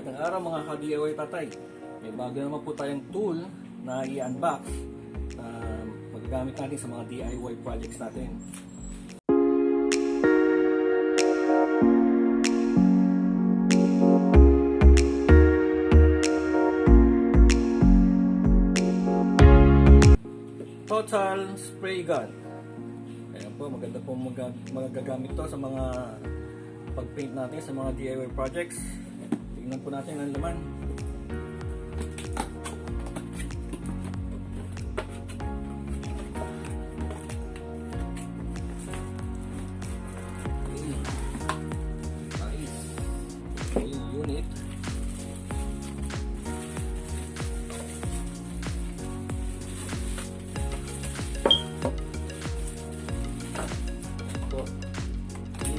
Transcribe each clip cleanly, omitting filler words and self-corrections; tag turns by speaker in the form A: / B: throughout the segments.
A: Magandang araw mga ka-DIY tatay. May bago naman po tayong tool na i-unbox na magagamit natin sa mga DIY projects natin. Total spray gun. Ayan po, maganda po magagamit to sa mga pag-paint natin sa mga DIY projects. Tingnan po natin ang laman. Nice. Unit.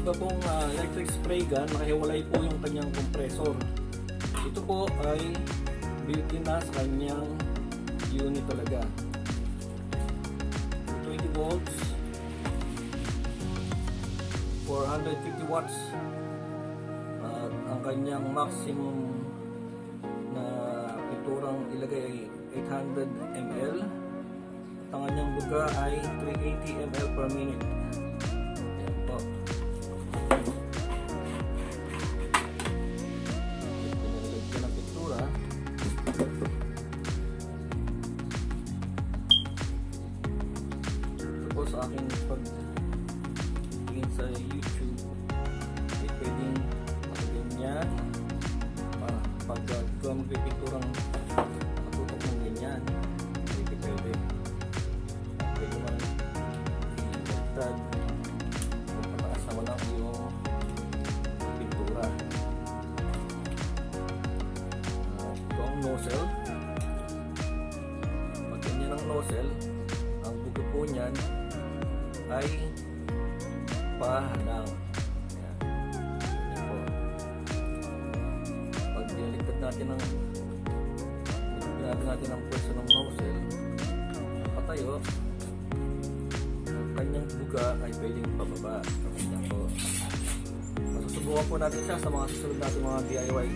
A: Iba pong electric spray gun, nakahiwalay po yung kanyang compressor. Ito po ay built-in na sa kanyang unit talaga. 20 volts, 450 watts, at ang kanyang maximum na pinturang ilagay ay 800 ml. At ang kanyang buga ay 380 ml per minute. Ayan po. Sa aking pag-tingin sa YouTube ay pwedeng makagin yan pag magpipinturang matutok ng ganyan, hindi pwede man i-ligtad kung pataas naman lang yung pintura. Ito ang nozzle. Pag ganyan ang nozzle, ang bugo po niyan ay pahalang. Ayan. Ayan po. Pag diniligtad natin ang pwesto ng nozzle, patayo, ang kanyang buga ay pwedeng pababa. Ayan po. Masusubukan po natin siya sa mga susunod natin mga DIY